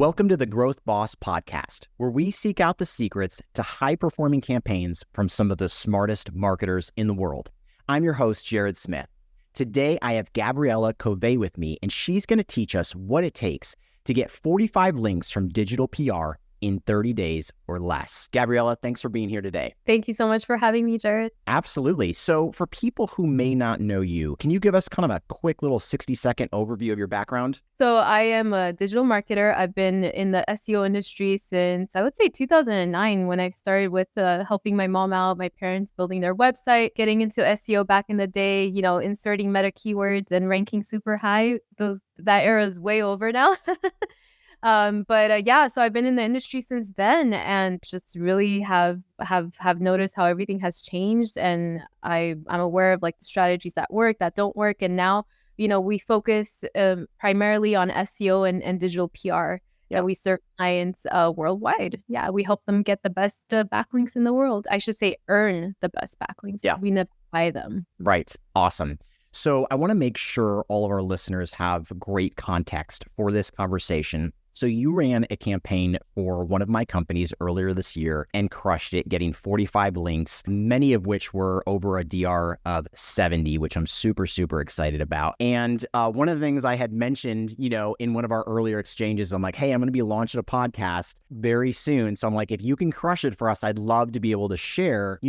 Welcome to the Growth Boss Podcast, where we seek out the secrets to high-performing campaigns from some of the smartest marketers in the world. I'm your host, Jared Smith. Today, I have Gabriela Covay with me, and she's going to teach us what it takes to get 45 links from digital PR in 30 days or less. Gabriela, thanks for being here today. Thank you so much for having me, Jared. Absolutely. So for people who may not know you, can you give us kind of a quick little 60-second overview of your background? So I am a digital marketer. I've been in the SEO industry since, I would say, 2009, when I started with helping my mom out, my parents building their website, getting into SEO back in the day, inserting meta keywords and ranking super high. That era is way over now. So I've been in the industry since then, and just really have noticed how everything has changed, and I'm aware of like the strategies that work, that don't work, and now we focus primarily on SEO and digital PR. And we serve clients worldwide. Yeah, we help them get the best backlinks in the world. I should say earn the best backlinks. Yeah, we never buy them. Right. Awesome. So I want to make sure all of our listeners have great context for this conversation. So you ran a campaign for one of my companies earlier this year and crushed it, getting 45 links, many of which were over a DR of 70, which I'm super, super excited about. And one of the things I had mentioned, in one of our earlier exchanges, I'm like, hey, I'm going to be launching a podcast very soon. So I'm like, if you can crush it for us, I'd love to be able to share,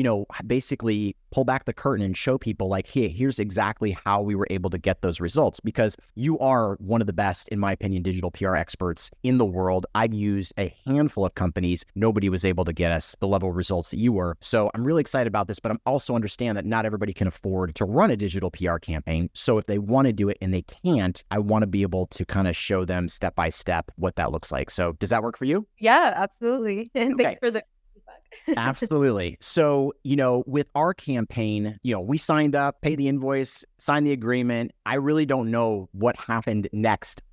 basically pull back the curtain and show people like, hey, here's exactly how we were able to get those results, because you are one of the best, in my opinion, digital PR experts in the world. I've used a handful of companies. Nobody was able to get us the level of results that you were. So I'm really excited about this, but I also understand that not everybody can afford to run a digital PR campaign. So if they want to do it and they can't, I want to be able to kind of show them step by step what that looks like. So does that work for you? Yeah, absolutely. And thanks for the Absolutely. So, with our campaign, we signed up, paid the invoice, signed the agreement. I really don't know what happened next,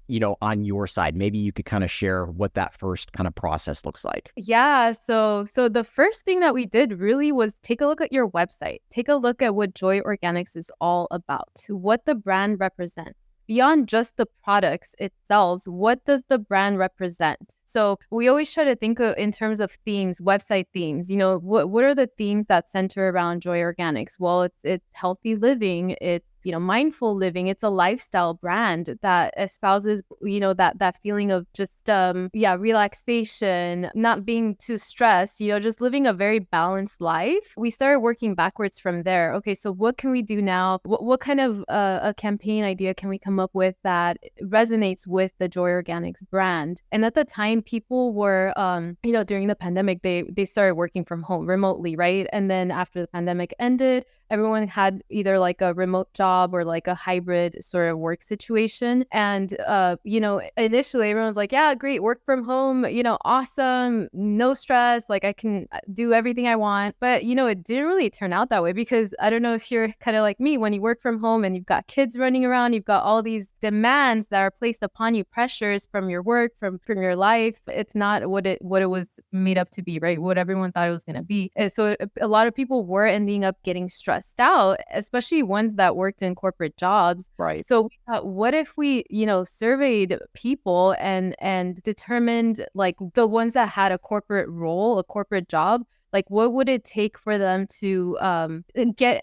on your side. Maybe you could kind of share what that first kind of process looks like. Yeah. So the first thing that we did really was take a look at your website. Take a look at what Joy Organics is all about, what the brand represents. Beyond just the products it sells, what does the brand represent? So we always try to think in terms of themes, website themes. What are the themes that center around Joy Organics? Well, it's healthy living, it's mindful living, it's a lifestyle brand that espouses that feeling of just relaxation, not being too stressed, just living a very balanced life. We started working backwards from there. Okay, so what can we do now? What kind of a campaign idea can we come up with that resonates with the Joy Organics brand? And at the time, people were during the pandemic, they started working from home remotely, right? And then after the pandemic ended, everyone had either like a remote job or like a hybrid sort of work situation. And, initially everyone's like, yeah, great, work from home, awesome, no stress, like I can do everything I want. But, it didn't really turn out that way, because I don't know if you're kind of like me, when you work from home and you've got kids running around, you've got all these demands that are placed upon you, pressures from your work, from your life. It's not what it was made up to be, right? What everyone thought it was going to be. And so a lot of people were ending up getting stressed out, especially ones that worked in corporate jobs. Right. So we thought, what if we, surveyed people and determined like the ones that had a corporate role, a corporate job, like what would it take for them to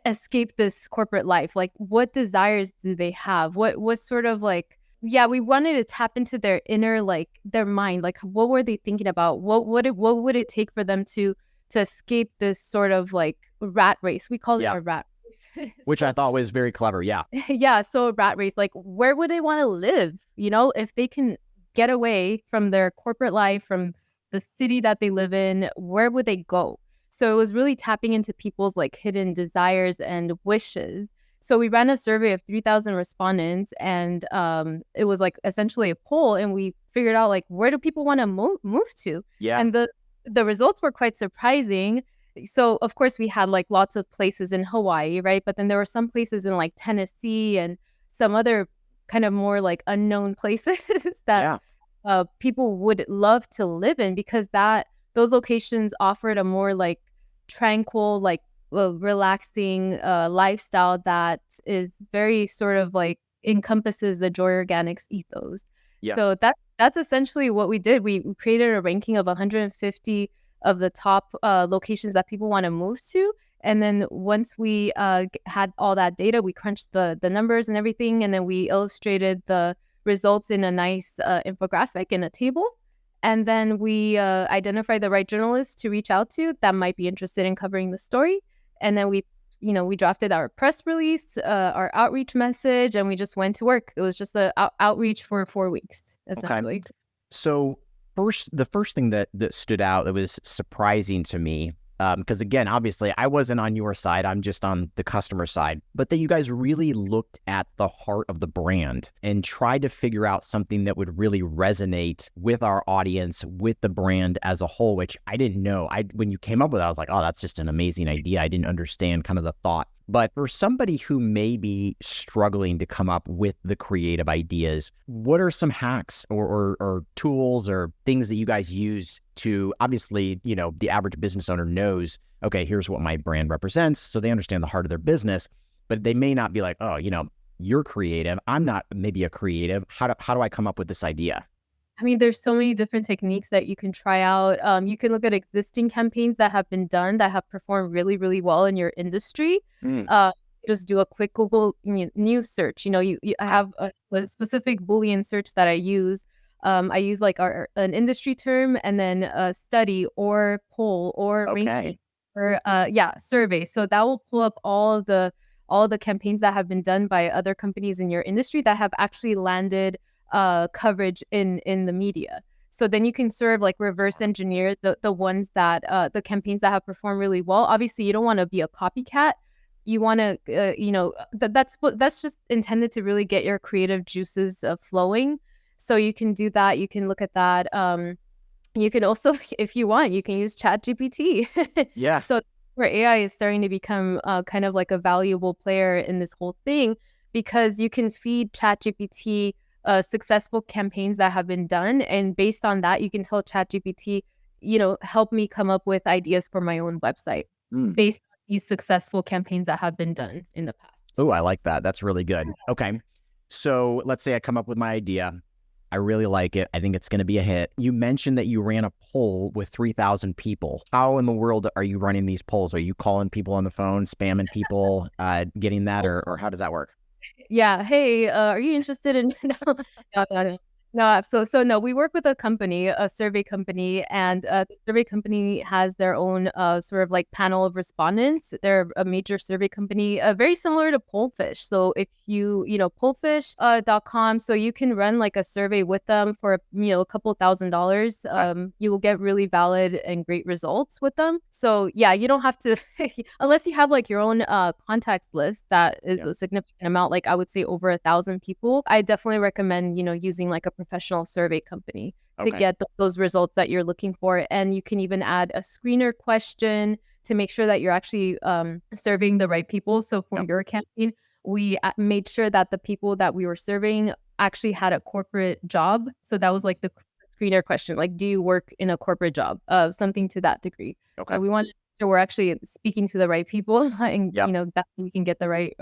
escape this corporate life? Like what desires do they have? What sort of like, we wanted to tap into their inner, like their mind, like what were they thinking about? What would it take for them to escape this sort of like rat race? We call it a rat race. Which I thought was very clever. Yeah. Yeah. So rat race, like where would they want to live? If they can get away from their corporate life, from the city that they live in, where would they go? So it was really tapping into people's like hidden desires and wishes. So we ran a survey of 3,000 respondents, and it was like essentially a poll, and we figured out like, where do people want to move to? Yeah. And the results were quite surprising. So of course we had like lots of places in Hawaii, right? But then there were some places in like Tennessee and some other kind of more like unknown places that people would love to live in, because those locations offered a more like tranquil, like relaxing lifestyle that is very sort of like encompasses the Joy Organics ethos. Yeah. So that's essentially what we did. We created a ranking of 150 of the top locations that people want to move to. And then once we had all that data, we crunched the numbers and everything, and then we illustrated the results in a nice infographic in a table. And then we identified the right journalists to reach out to that might be interested in covering the story. And then we drafted our press release, our outreach message, and we just went to work. It was just the outreach for 4 weeks, essentially. Okay. So the first thing that stood out that was surprising to me, because again, obviously I wasn't on your side, I'm just on the customer side, but that you guys really looked at the heart of the brand and tried to figure out something that would really resonate with our audience, with the brand as a whole, which I didn't know. When you came up with it, I was like, oh, that's just an amazing idea. I didn't understand kind of the thought. But for somebody who may be struggling to come up with the creative ideas, what are some hacks or tools or things that you guys use to, obviously, the average business owner knows, okay, here's what my brand represents. So they understand the heart of their business, but they may not be like, oh, you're creative. I'm not maybe a creative. How do I come up with this idea? I mean, there's so many different techniques that you can try out. You can look at existing campaigns that have been done that have performed really, really well in your industry. Just do a quick Google news search. I have a specific Boolean search that I use. I use like an industry term and then a study or poll or ranking or survey. So that will pull up all the campaigns that have been done by other companies in your industry that have actually landed coverage in the media. So then you can sort of like reverse engineer the ones that the campaigns that have performed really well. Obviously, you don't want to be a copycat. You want to, that's just intended to really get your creative juices flowing. So you can do that. You can look at that. You can also, if you want, you can use ChatGPT. Yeah. So where AI is starting to become kind of like a valuable player in this whole thing, because you can feed ChatGPT successful campaigns that have been done, and based on that, you can tell ChatGPT, help me come up with ideas for my own website based on these successful campaigns that have been done in the past. Oh, I like that. That's really good. Okay. So let's say I come up with my idea. I really like it. I think it's going to be a hit. You mentioned that you ran a poll with 3,000 people. How in the world are you running these polls? Are you calling people on the phone, spamming people, getting that, or how does that work? Yeah. Hey, are you interested in no. So we work with a company, a survey company, and the survey company has their own sort of like panel of respondents. They're a major survey company, very similar to Pollfish. So if pollfish.com, so you can run like a survey with them for a couple $1,000s. You will get really valid and great results with them. So yeah, you don't have to unless you have like your own contacts list that is a significant amount, like I would say over 1,000 people. I definitely recommend using like a professional survey company to get those results that you're looking for. And you can even add a screener question to make sure that you're actually serving the right people. So for your campaign, we made sure that the people that we were serving actually had a corporate job. So that was like the screener question, like, do you work in a corporate job? Something to that degree. So we want to make sure we're actually speaking to the right people and that we can get the right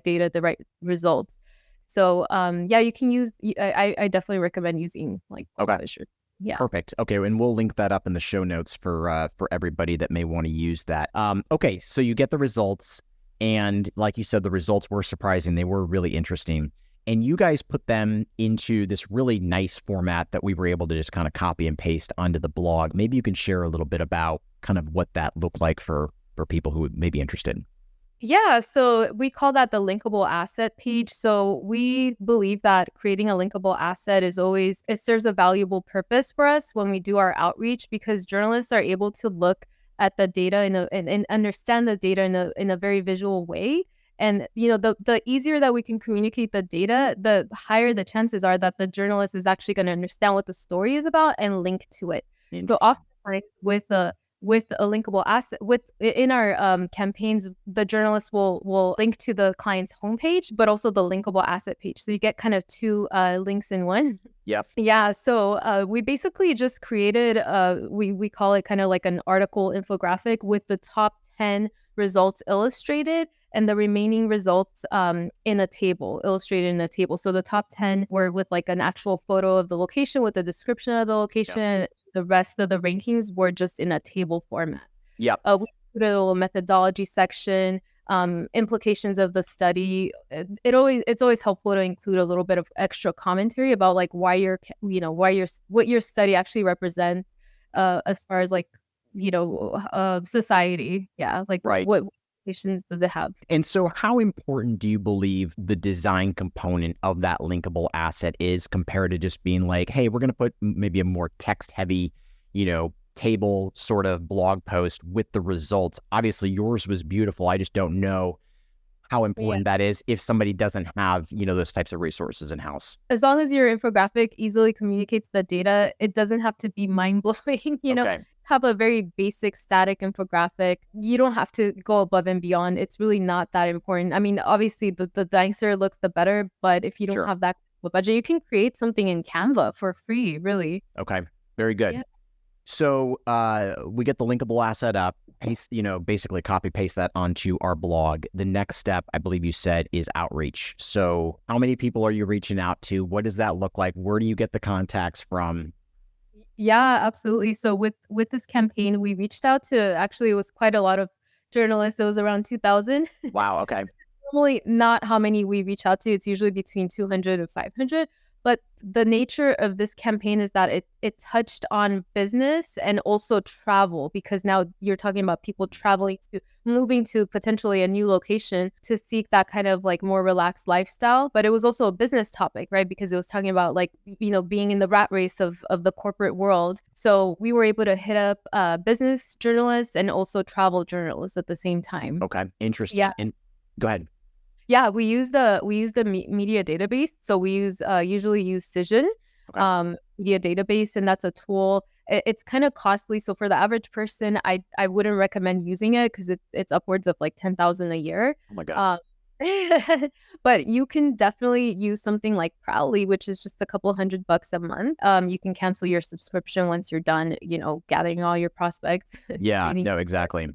data, the right results. So you can use. I definitely recommend using like Publisher. Yeah. Perfect. Okay, and we'll link that up in the show notes for everybody that may want to use that. Okay, so you get the results, and like you said, the results were surprising. They were really interesting, and you guys put them into this really nice format that we were able to just kind of copy and paste onto the blog. Maybe you can share a little bit about kind of what that looked like for people who may be interested. Yeah, so we call that the linkable asset page. So we believe that creating a linkable asset it serves a valuable purpose for us when we do our outreach, because journalists are able to look at the data and understand the data in a very visual way. And the easier that we can communicate the data, the higher the chances are that the journalist is actually going to understand what the story is about and link to it. So oftentimes with a linkable asset, in our campaigns, the journalist will link to the client's homepage, but also the linkable asset page. So you get kind of two links in one. Yep. Yeah. So we basically just created, we call it kind of like an article infographic with the top 10 results illustrated. and the remaining results in a table, illustrated in a table. So the top 10 were with like an actual photo of the location with a description of the location. Yep. The rest of the rankings were just in a table format. Yep. We put a little methodology section, implications of the study. It's always helpful to include a little bit of extra commentary about like what your study actually represents as far as like society. Yeah, like Right. what implications does it have? And so how important do you believe the design component of that linkable asset is compared to just being like, hey, we're going to put maybe a more text heavy, table sort of blog post with the results? Obviously yours was beautiful. I just don't know how important that is if somebody doesn't have, those types of resources in house. As long as your infographic easily communicates the data, it doesn't have to be mind-blowing, Okay. Have a very basic static infographic. You don't have to go above and beyond. It's really not that important. I mean, obviously the nicer it looks, the better, but if you don't Sure. have that budget, you can create something in Canva for free, really. Okay. Very good. Yeah. So we get the linkable asset up, paste, basically copy paste that onto our blog. The next step, I believe you said, is outreach. So how many people are you reaching out to? What does that look like? Where do you get the contacts from? Yeah, absolutely. So with this campaign, we reached out to, actually, it was quite a lot of journalists. It was around 2,000. Wow. Okay. Normally not how many we reach out to. It's usually between 200 and 500. But the nature of this campaign is that it touched on business and also travel, because now you're talking about people moving to potentially a new location to seek that kind of like more relaxed lifestyle. But it was also a business topic, right? Because it was talking about like, being in the rat race of the corporate world. So we were able to hit up business journalists and also travel journalists at the same time. Okay. Interesting. Yeah. And go ahead. Yeah, we use the media database. So we usually use Cision, Okay. media database, and that's a tool. It's kind of costly. So for the average person, I wouldn't recommend using it because it's upwards of like 10,000 a year. Oh my gosh. But you can definitely use something like Proudly, which is just a couple $100 a month. You can cancel your subscription once you're done, gathering all your prospects. Yeah. No, exactly.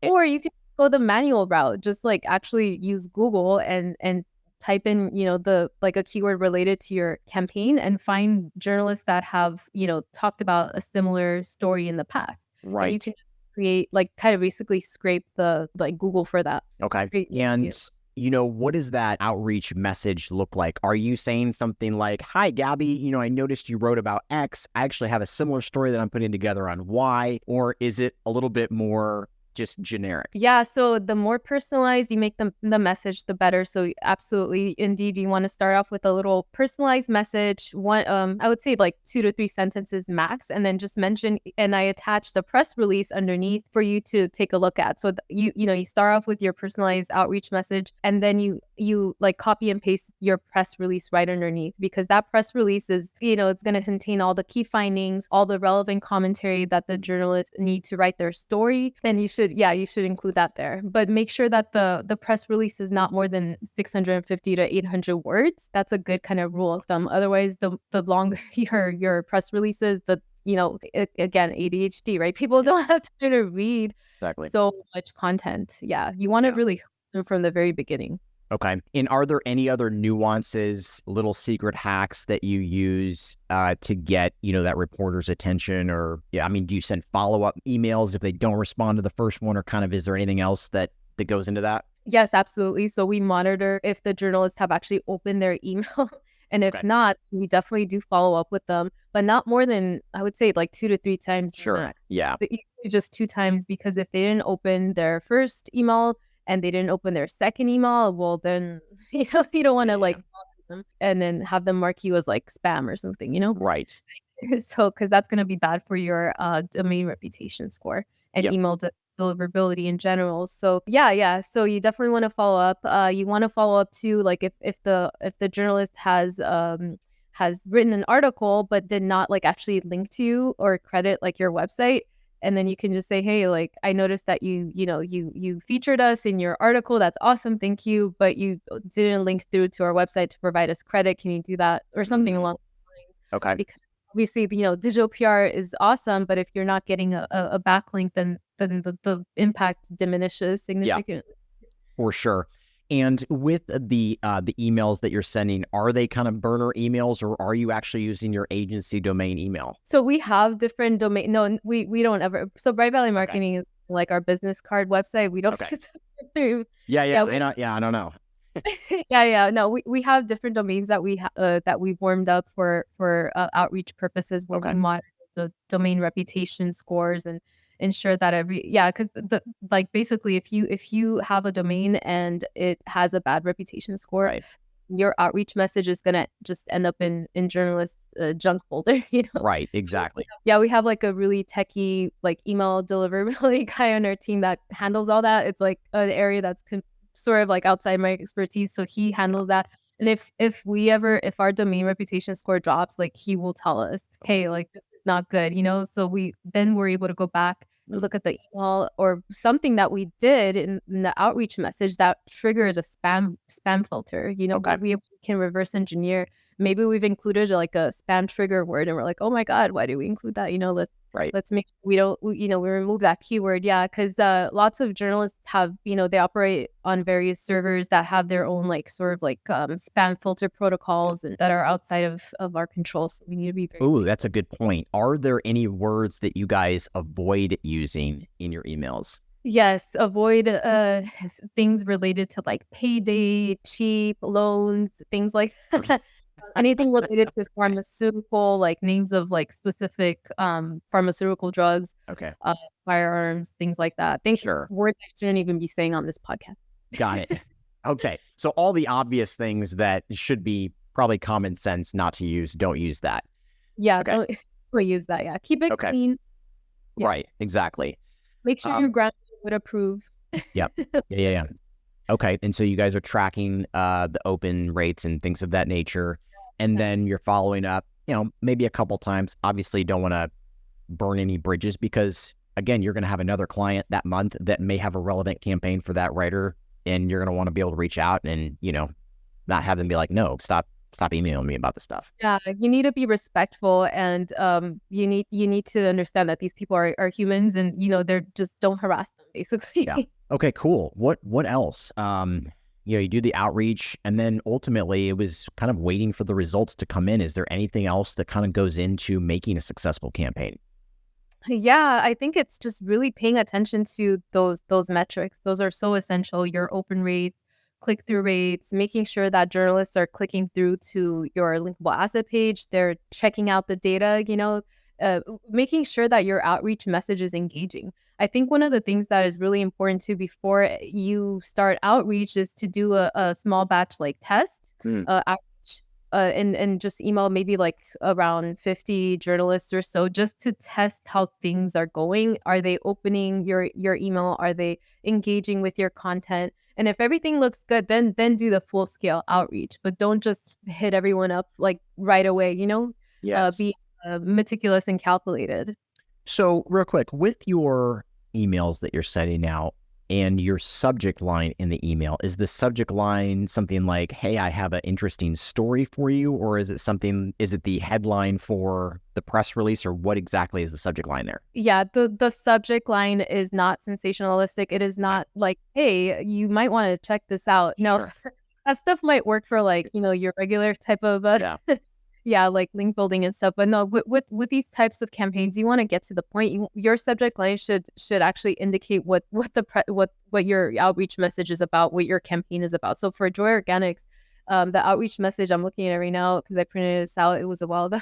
Or you can go the manual route, just like actually use Google and type in, the like a keyword related to your campaign and find journalists that have, talked about a similar story in the past. Right. And you can create like kind of basically scrape the like Google for that. Okay. And what does that outreach message look like? Are you saying something like, hi, Gabby, I noticed you wrote about X. I actually have a similar story that I'm putting together on Y. Or is it a little bit more just generic? Yeah, so the more personalized you make the message, the better. So absolutely, indeed, you want to start off with a little personalized message. One, I would say like 2 to 3 sentences max, and then just mention. And I attached a press release underneath for you to take a look at. So you start off with your personalized outreach message, and then you like copy and paste your press release right underneath, because that press release is, it's going to contain all the key findings, all the relevant commentary that the journalists need to write their story, and you should include that there. But make sure that the press release is not more than 650 to 800 words. That's a good kind of rule of thumb. Otherwise, the longer your press releases, again, ADHD, right? People don't have time to read so much content. Yeah, you want to really from the very beginning. Okay. And are there any other nuances, little secret hacks that you use to get, that reporter's attention? Or, do you send follow-up emails if they don't respond to the first one, or kind of, is there anything else that goes into that? Yes, absolutely. So we monitor if the journalists have actually opened their email. And if not, we definitely do follow up with them, but not more than, I would say, like 2 to 3 times. Sure. Yeah. But usually just 2 times, because if they didn't open their first email and they didn't open their second email, well, then you don't want to like them and then have them mark you as like spam or something, Right. So because that's going to be bad for your domain reputation score and email deliverability in general. So so you definitely want to follow up. You want to follow up too, like if the journalist has written an article but did not like actually link to you or credit like your website. And then you can just say, hey, like, I noticed that you featured us in your article. That's awesome. Thank you. But you didn't link through to our website to provide us credit. Can you do that? Or something along those lines. Okay. Because obviously, digital PR is awesome. But if you're not getting a backlink, then the impact diminishes significantly. For sure. And with the emails that you're sending, are they kind of burner emails, or are you actually using your agency domain email? So we have different domain. No, we don't ever. So Bright Valley Marketing is like our business card website. We don't. Yeah. Yeah, I don't know. yeah. No, we have different domains that we've warmed up for outreach purposes, where we monitor the domain reputation scores and ensure that because basically if you have a domain and it has a bad reputation score, Right. your outreach message is gonna just end up in journalists' junk folder. Right. Exactly. Yeah, we have like a really techie like email deliverability guy on our team that handles all that. It's like an area that's sort of like outside my expertise, so he handles that. And if our domain reputation score drops, like he will tell us, hey, like this is not good, so we're able to go back and look at the email or something that we did in the outreach message that triggered a spam filter. We can reverse engineer. Maybe we've included like a spam trigger word and we're like, oh my God, why do we include that? Let's make we remove that keyword. Yeah, because lots of journalists have, they operate on various servers that have their own like sort of like spam filter protocols and that are outside of our control. So we need to be very. Oh, that's a good point. Are there any words that you guys avoid using in your emails? Yes, avoid things related to like payday, cheap, loans, things like that. Anything related to pharmaceutical, like names of like specific pharmaceutical drugs, firearms, things like that. Words I shouldn't even be saying on this podcast. Got it. Okay. So all the obvious things that should be probably common sense not to use, don't use that. Yeah, don't use that. Yeah, keep it clean. Yeah. Right. Exactly. Make sure your grandma would approve. Yep. Yeah. Okay. And so you guys are tracking the open rates and things of that nature. And then you're following up, maybe a couple times. Obviously, don't want to burn any bridges because, again, you're going to have another client that month that may have a relevant campaign for that writer. And you're going to want to be able to reach out and, not have them be like, no, stop emailing me about this stuff. Yeah, you need to be respectful, and you need to understand that these people are humans, and they're just don't harass them, basically. Yeah. Okay, cool. What else? You do the outreach, and then ultimately it was kind of waiting for the results to come in. Is there anything else that kind of goes into making a successful campaign? Yeah, I think it's just really paying attention to those metrics. Those are so essential. Your open rates, click-through rates, making sure that journalists are clicking through to your linkable asset page. They're checking out the data, making sure that your outreach message is engaging. I think one of the things that is really important too before you start outreach is to do a small batch like test outreach and just email maybe like around 50 journalists or so just to test how things are going. Are they opening your email? Are they engaging with your content? And if everything looks good, then do the full scale outreach, but don't just hit everyone up like right away, Yes. Be meticulous and calculated. So real quick, with your emails that you're sending out and your subject line in the email, is the subject line something like, hey, I have an interesting story for you? Or is it the headline for the press release, or what exactly is the subject line there? Yeah, the subject line is not sensationalistic. It is not like, hey, you might want to check this out. No, that stuff might work for like, your regular type of like link building and stuff. But no, with these types of campaigns, you want to get to the point. Your subject line should actually indicate what your outreach message is about, what your campaign is about. So for Joy Organics, the outreach message, I'm looking at it right now because I printed this out. It was a while ago.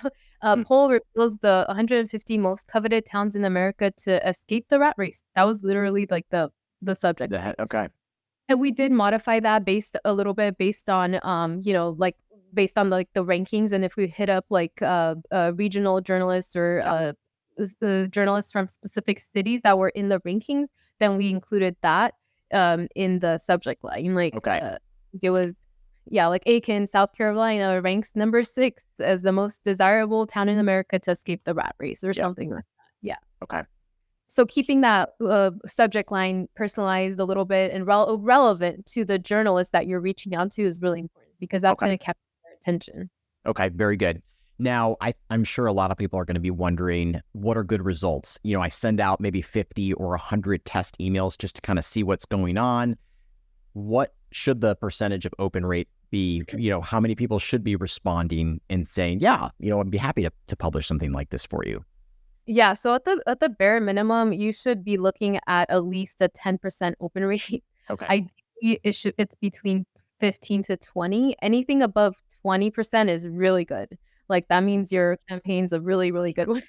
Poll reveals the 150 most coveted towns in America to escape the rat race. That was literally like the subject. Okay. And we did modify that based on based on like the rankings, and if we hit up like regional journalists or journalists from specific cities that were in the rankings, then we included that in the subject line. Like it was like Aiken, South Carolina ranks number 6 as the most desirable town in America to escape the rat race or something like that. Yeah. Okay. So keeping that subject line personalized a little bit and relevant to the journalist that you're reaching out to is really important, because that's going to capture their attention. Okay, very good. Now, I'm sure a lot of people are going to be wondering, what are good results? I send out maybe 50 or 100 test emails just to kind of see what's going on. what should the percentage of open rate be? How many people should be responding and saying, yeah, I'd be happy to publish something like this for you? Yeah, so at the bare minimum, you should be looking at least a 10% open rate. Okay. Ideally, it's between 15 to 20. Anything above 20% is really good. Like that means your campaign's a really, really good one.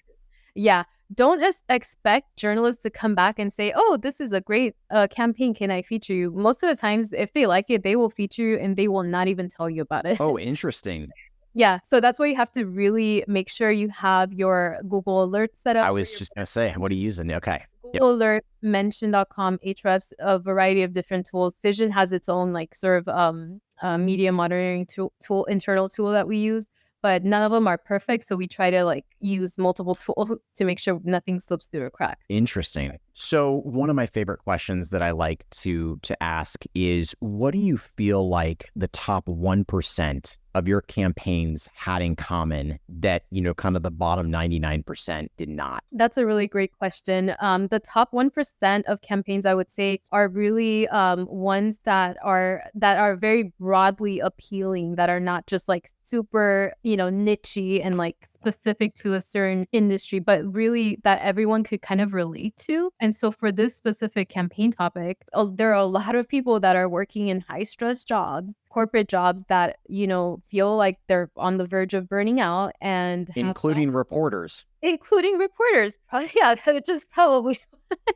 Yeah. Don't expect journalists to come back and say, oh, this is a great campaign. Can I feature you? Most of the times, if they like it, they will feature you and they will not even tell you about it. Oh, interesting. Yeah. So that's why you have to really make sure you have your Google Alerts set up. I was just going to say, what are you using? Okay. Google Alert, Mention.com, Ahrefs, a variety of different tools. Cision has its own like sort of media monitoring tool, internal tool that we use, but none of them are perfect. So we try to like use multiple tools to make sure nothing slips through the cracks. Interesting. So one of my favorite questions that I like to ask is, what do you feel like the top 1% of your campaigns had in common that, kind of the bottom 99% did not? That's a really great question. The top 1% of campaigns, I would say, are really ones that are very broadly appealing, that are not just like super, niche-y and like specific to a certain industry, but really that everyone could kind of relate to. And so for this specific campaign topic, there are a lot of people that are working in high stress jobs, corporate jobs that, feel like they're on the verge of burning out, and including reporters. Probably, yeah, which is probably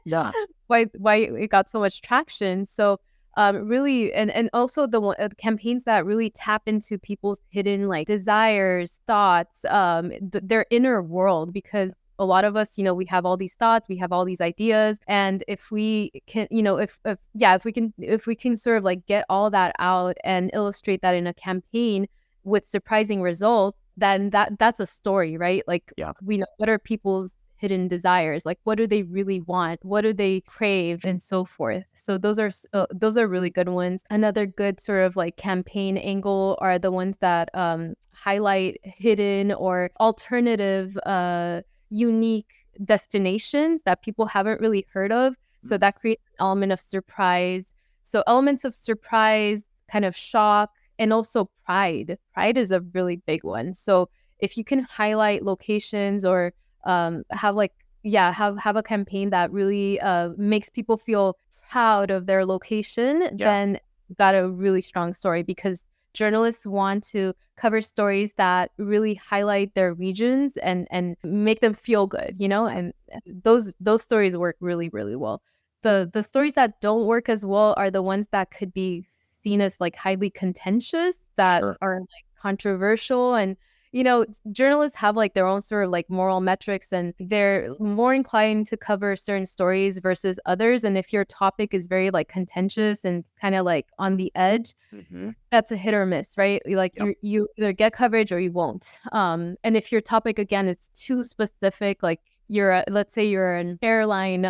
yeah why it got so much traction. So really, and also the campaigns that really tap into people's hidden like desires, thoughts, their inner world, because a lot of us, we have all these thoughts, we have all these ideas, and if we can, if we can sort of like get all that out and illustrate that in a campaign with surprising results, then that's a story, right? Like, we know what are people's hidden desires, like what do they really want, what do they crave, and so forth. So those are really good ones. Another good sort of like campaign angle are the ones that highlight hidden or alternative unique destinations that people haven't really heard of. So that creates an element of surprise. So elements of surprise, kind of shock, and also pride. Pride is a really big one. So if you can highlight locations or have a campaign that really makes people feel proud of their location, then got a really strong story, because journalists want to cover stories that really highlight their regions and make them feel good, and those stories work really, really well. The stories that don't work as well are the ones that could be seen as like highly contentious, that are like controversial, and journalists have like their own sort of like moral metrics, and they're more inclined to cover certain stories versus others. And if your topic is very like contentious and kind of like on the edge, that's a hit or miss, right? Like you either get coverage or you won't. And if your topic again is too specific, like let's say you're an airline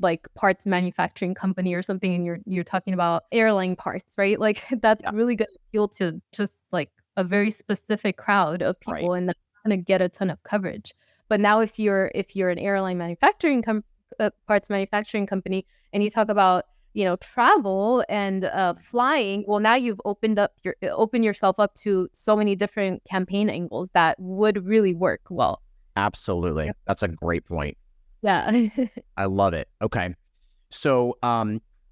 like parts manufacturing company or something, and you're talking about airline parts, right? Like that's really going to appeal to just like a very specific crowd of people, and that's going to get a ton of coverage. But now if you're an airline manufacturing parts manufacturing company, and you talk about travel and flying, well, now you've opened yourself up to so many different campaign angles that would really work well. Absolutely. That's a great point. Yeah. I love it. Okay. So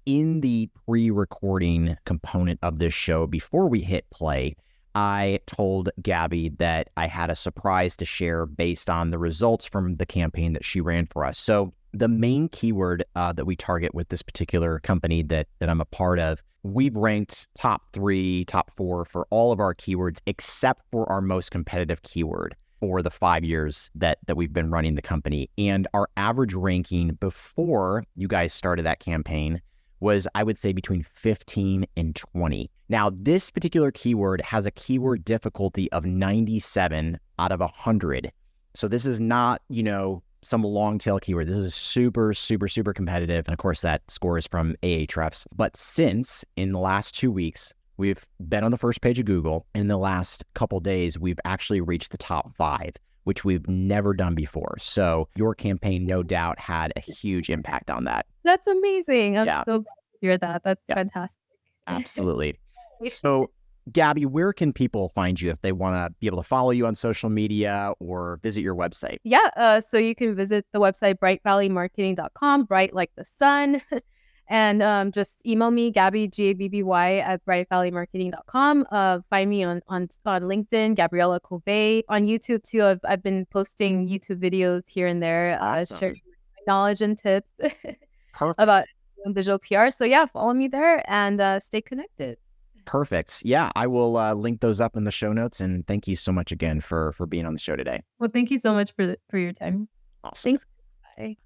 in the pre-recording component of this show, before we hit play, I told Gabby that I had a surprise to share based on the results from the campaign that she ran for us. So the main keyword that we target with this particular company that I'm a part of, we've ranked top 3, top 4 for all of our keywords, except for our most competitive keyword for the 5 years that we've been running the company. And our average ranking before you guys started that campaign was, I would say, between 15 and 20. Now, this particular keyword has a keyword difficulty of 97 out of 100. So this is not, some long tail keyword. This is super, super, super competitive. And of course, that score is from Ahrefs. But since in the last 2 weeks, we've been on the first page of Google. In the last couple days, we've actually reached the top 5, which we've never done before. So your campaign, no doubt, had a huge impact on that. That's amazing. I'm so glad to hear that. That's Yeah, fantastic. absolutely. So, Gabby, where can people find you if they want to be able to follow you on social media or visit your website? Yeah, so you can visit the website brightvalleymarketing.com, bright like the sun. And just email me, Gabby, Gabby at brightvalleymarketing.com. Find me on LinkedIn, Gabriela Covay. On YouTube too, I've been posting YouTube videos here and there, Awesome. sharing my knowledge and tips Perfect. about digital PR. So yeah, follow me there and stay connected. Perfect. Yeah, I will link those up in the show notes. And thank you so much again for being on the show today. Well, thank you so much for your time. Awesome. Thanks. Bye.